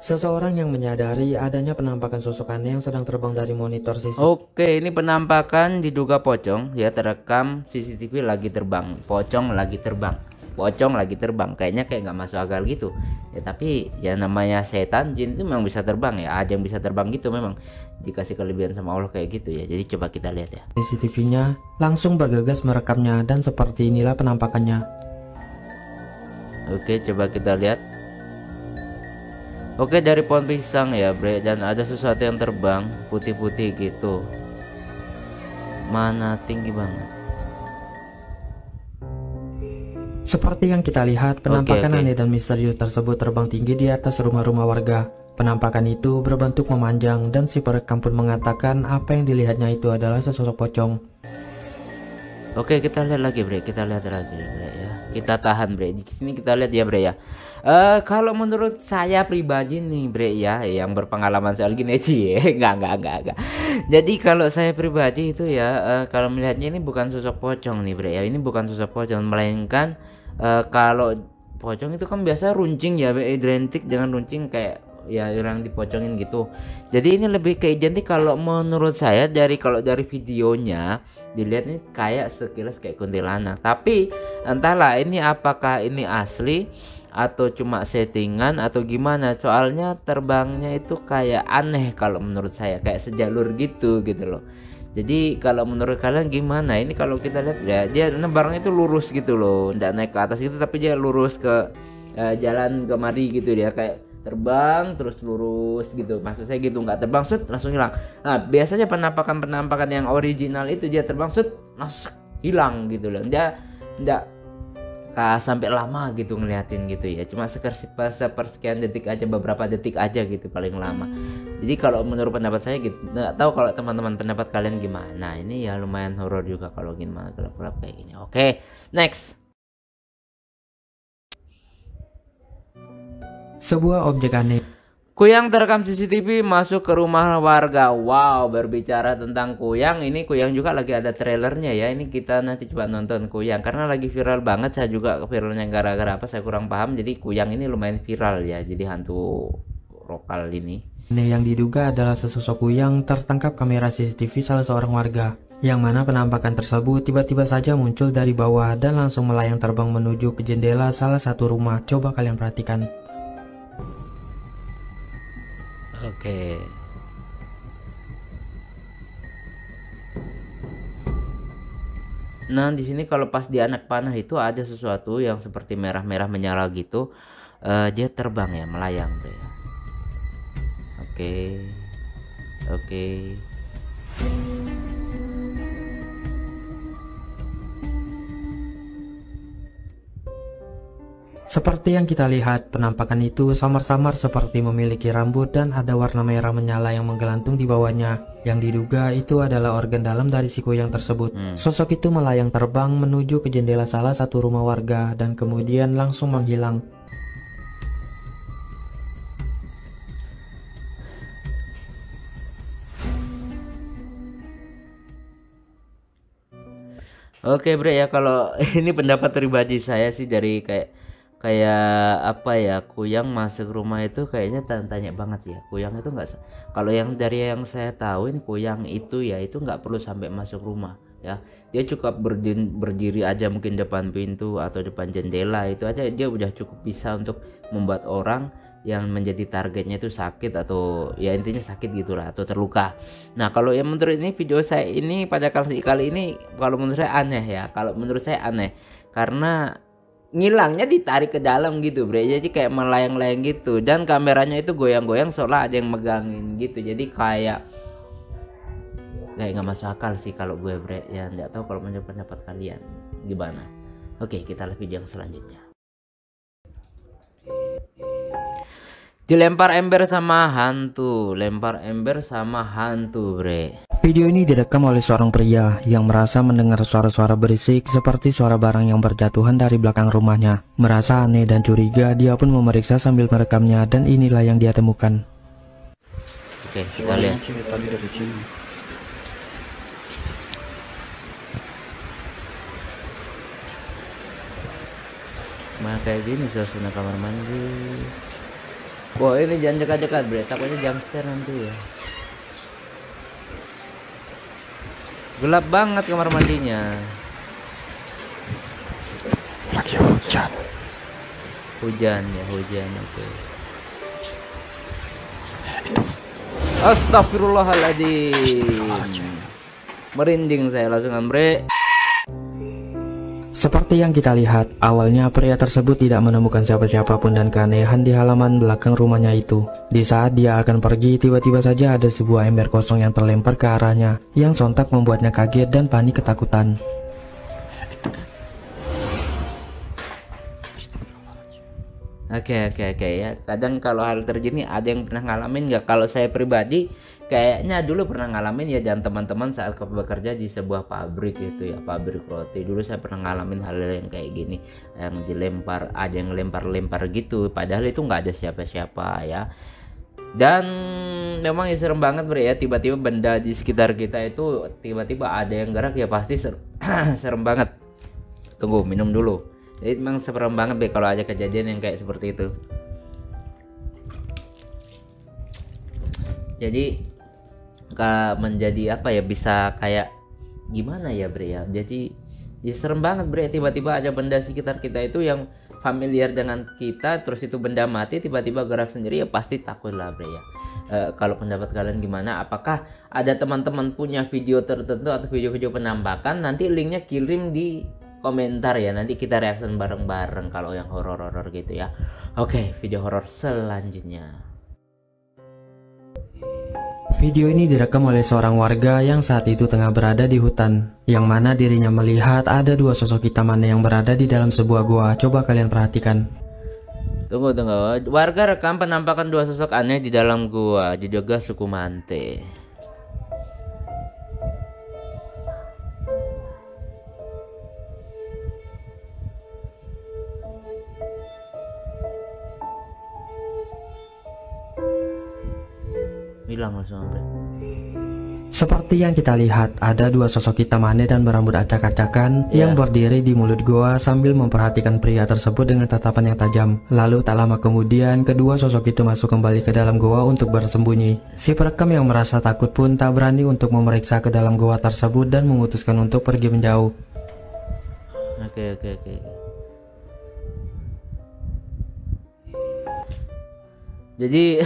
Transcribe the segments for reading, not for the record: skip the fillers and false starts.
Seseorang yang menyadari adanya penampakan sosok aneh yang sedang terbang dari monitor CCTV. Oke, ini penampakan diduga pocong ya, terekam CCTV lagi terbang. Pocong lagi terbang. Pocong lagi terbang. Kayaknya kayak nggak masuk akal gitu. Ya tapi ya namanya setan, jin itu memang bisa terbang ya. Ada yang bisa terbang gitu memang. Dikasih kelebihan sama Allah kayak gitu ya. Jadi coba kita lihat ya. CCTV-nya langsung bergegas merekamnya dan seperti inilah penampakannya. Oke, coba kita lihat. Oke, dari pohon pisang ya bre, dan ada sesuatu yang terbang putih-putih gitu. Mana tinggi banget. Seperti yang kita lihat, penampakan Oke. aneh dan misterius tersebut terbang tinggi di atas rumah-rumah warga. Penampakan itu berbentuk memanjang dan si perekam pun mengatakan apa yang dilihatnya itu adalah sesosok pocong. Oke, kita lihat lagi bre, kita lihat lagi bre ya. Kita tahan bre. Di sini kita lihat ya bre ya. Kalau menurut saya pribadi nih bre ya, yang berpengalaman soal gini sih, enggak. Jadi kalau saya pribadi itu ya, kalau melihatnya ini bukan sosok pocong nih bre ya. Ini bukan sosok pocong, melainkan kalau pocong itu kan biasa runcing ya, identik dengan runcing kayak ya orang dipocongin gitu. Jadi ini lebih ke identik kalau menurut saya, kalau dari videonya dilihat ini kayak sekilas kayak kuntilanak. Tapi entahlah ini apakah ini asli atau cuma settingan atau gimana. Soalnya terbangnya itu kayak aneh kalau menurut saya, kayak sejalur gitu loh. Jadi kalau menurut kalian gimana? Ini kalau kita lihat ya, dia nebarangnya itu lurus gitu loh, nggak naik ke atas gitu, tapi dia lurus ke jalan kemari gitu, dia kayak terbang terus lurus gitu. Maksud saya gitu, nggak terbang set langsung hilang. Nah biasanya penampakan yang original itu dia terbang set langsung hilang gitu loh. Dia nggak sampai lama gitu ngeliatin gitu ya, cuma sepersekian detik aja, beberapa detik aja gitu paling lama. Jadi kalau menurut pendapat saya gitu, nggak tahu kalau teman-teman pendapat kalian gimana. Ini ya lumayan horor juga kalau gimana gelap-gelap kayak gini. Oke, next. Sebuah objek aneh. Kuyang terekam CCTV masuk ke rumah warga. Wow, berbicara tentang Kuyang, ini Kuyang juga lagi ada trailernya ya. Ini kita nanti coba nonton Kuyang karena lagi viral banget. Saya juga viralnya gara-gara apa saya kurang paham. Jadi Kuyang ini lumayan viral ya. Jadi hantu lokal ini. Yang diduga adalah sesosok kuyang tertangkap kamera CCTV salah seorang warga. Yang mana penampakan tersebut tiba-tiba saja muncul dari bawah dan langsung melayang terbang menuju ke jendela salah satu rumah. Coba kalian perhatikan. Oke. Nah, di sini kalau pas di anak panah itu ada sesuatu yang seperti merah-merah menyala gitu. Dia terbang ya, melayang tuh ya. Oke. Seperti yang kita lihat, penampakan itu samar-samar seperti memiliki rambut dan ada warna merah menyala yang menggelantung di bawahnya. Yang diduga itu adalah organ dalam dari si kuyang tersebut. Sosok itu melayang terbang menuju ke jendela salah satu rumah warga dan kemudian langsung menghilang. Oke bre ya, kalau ini pendapat pribadi saya sih, dari kayak apa ya, Kuyang masuk rumah itu kayaknya tanya banget ya. Kuyang itu nggak, kalau yang dari yang saya tahuin Kuyang itu ya itu nggak perlu sampai masuk rumah ya. Dia cukup berdiri aja mungkin depan pintu atau depan jendela, itu aja dia udah cukup bisa untuk membuat orang yang menjadi targetnya itu sakit atau ya intinya sakit gitulah atau terluka. Nah kalau yang menurut ini video saya ini pada kali ini kalau menurut saya aneh ya. Kalau menurut saya aneh karena ngilangnya ditarik ke dalam gitu bre, jadi kayak melayang-layang gitu dan kameranya itu goyang-goyang seolah ada yang megangin gitu. Jadi kayak nggak masuk akal sih kalau gue bre ya. Nggak tahu kalau menurut pendapat kalian gimana. Oke, kita lihat video yang selanjutnya. Dilempar ember sama hantu, bre. Video ini direkam oleh seorang pria yang merasa mendengar suara-suara berisik seperti suara barang yang berjatuhan dari belakang rumahnya. Merasa aneh dan curiga, dia pun memeriksa sambil merekamnya dan inilah yang dia temukan. Oke, kita lihat. Nah, kayak gini suasana kamar mandi. Wah ini jangan dekat-dekat bre, takutnya jam scare nanti ya. Gelap banget kamar mandinya. Lagi hujan. Hujan ya, hujan. Oke. Astagfirullahaladzim. Merinding saya langsung bre. Seperti yang kita lihat, awalnya pria tersebut tidak menemukan siapa-siapa pun dan keanehan di halaman belakang rumahnya itu. Di saat dia akan pergi, tiba-tiba saja ada sebuah ember kosong yang terlempar ke arahnya, yang sontak membuatnya kaget dan panik ketakutan. Oke ya. Kadang kalau hal terjadi ada yang pernah ngalamin nggak? Kalau saya pribadi kayaknya dulu pernah ngalamin ya, dan teman-teman saat bekerja di sebuah pabrik itu ya, pabrik roti. Dulu saya pernah ngalamin hal yang kayak gini, yang dilempar, ada yang lempar-lempar gitu, padahal itu nggak ada siapa-siapa ya. Dan memang ya serem banget bre ya, tiba-tiba benda di sekitar kita itu tiba-tiba ada yang gerak ya, pasti serem banget. Tunggu minum dulu. Jadi memang serem banget deh kalau ada kejadian yang kayak seperti itu. Jadi menjadi apa ya, bisa kayak gimana ya bre ya. Jadi ya serem banget bre, tiba-tiba ada benda sekitar kita itu yang familiar dengan kita, terus itu benda mati tiba-tiba gerak sendiri, ya pasti takut lah bre ya. Kalau pendapat kalian gimana? Apakah ada teman-teman punya video tertentu atau video-video penampakan? Nanti linknya kirim di komentar ya, nanti kita reaction bareng-bareng kalau yang horor-horor gitu ya. Oke, video horor selanjutnya. Video ini direkam oleh seorang warga yang saat itu tengah berada di hutan, yang mana dirinya melihat ada dua sosok hitam aneh yang berada di dalam sebuah gua. Coba kalian perhatikan. Tunggu. Warga rekam penampakan dua sosok aneh di dalam gua, diduga suku Mante. Hilang langsung sampai. Seperti yang kita lihat, ada dua sosok hitam aneh dan berambut acak-acakan yang berdiri di mulut goa sambil memperhatikan pria tersebut dengan tatapan yang tajam. Lalu tak lama kemudian, kedua sosok itu masuk kembali ke dalam goa untuk bersembunyi. Si perekam yang merasa takut pun tak berani untuk memeriksa ke dalam goa tersebut dan memutuskan untuk pergi menjauh. Oke. Jadi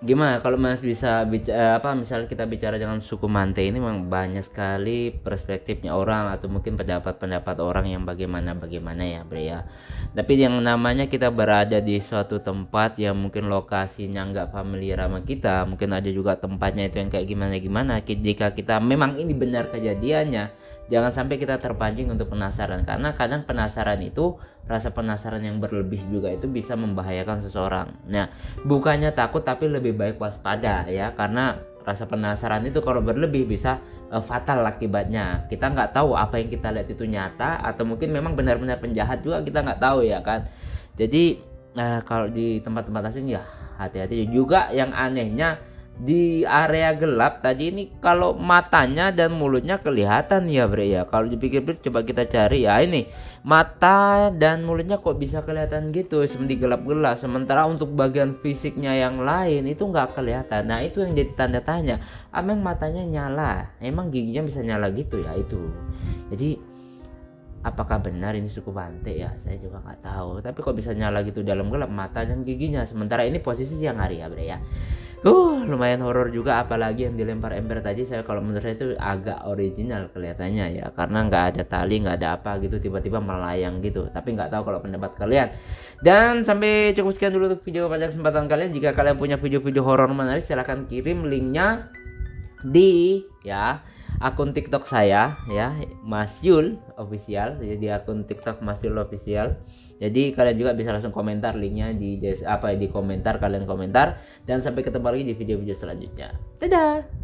gimana kalau Mas bisa bicara misalnya kita bicara dengan suku Mante ini, memang banyak sekali perspektifnya orang atau mungkin pendapat-pendapat orang yang bagaimana ya bre ya. Tapi yang namanya kita berada di suatu tempat yang mungkin lokasinya nggak familiar sama kita, mungkin ada juga tempatnya itu yang kayak gimana. Jika kita memang ini benar kejadiannya, jangan sampai kita terpancing untuk penasaran, karena kadang penasaran itu, rasa penasaran yang berlebih juga itu bisa membahayakan seseorang. Nah, bukannya takut tapi lebih baik waspada ya, karena rasa penasaran itu kalau berlebih bisa fatal akibatnya. Kita nggak tahu apa yang kita lihat itu nyata atau mungkin memang benar-benar penjahat juga, kita nggak tahu ya kan. Jadi kalau di tempat-tempat asing ya hati-hati juga. Yang anehnya di area gelap tadi ini, kalau matanya dan mulutnya kelihatan ya bre ya. Kalau dipikir-pikir coba kita cari ya, ini mata dan mulutnya kok bisa kelihatan gitu di gelap-gelap, sementara untuk bagian fisiknya yang lain itu nggak kelihatan. Nah itu yang jadi tanda tanya, emang matanya nyala, emang giginya bisa nyala gitu ya itu. Jadi apakah benar ini suku Mante ya, saya juga nggak tahu. Tapi kok bisa nyala gitu dalam gelap mata dan giginya, sementara ini posisi siang hari ya bre ya. Lumayan horor juga, apalagi yang dilempar ember tadi. Saya kalau menurut saya itu agak original kelihatannya ya, karena nggak ada tali, nggak ada apa gitu, tiba-tiba melayang gitu. Tapi nggak tahu kalau pendapat kalian. Dan sampai cukup sekian dulu video pada kesempatan kalian. Jika kalian punya video-video horor menarik, silahkan kirim linknya di akun TikTok saya ya, Mas Yul Official. Jadi akun TikTok Mas Yul Official. Jadi kalian juga bisa langsung komentar linknya di komentar, kalian komentar. Dan sampai ketemu lagi di video-video selanjutnya. Dadah.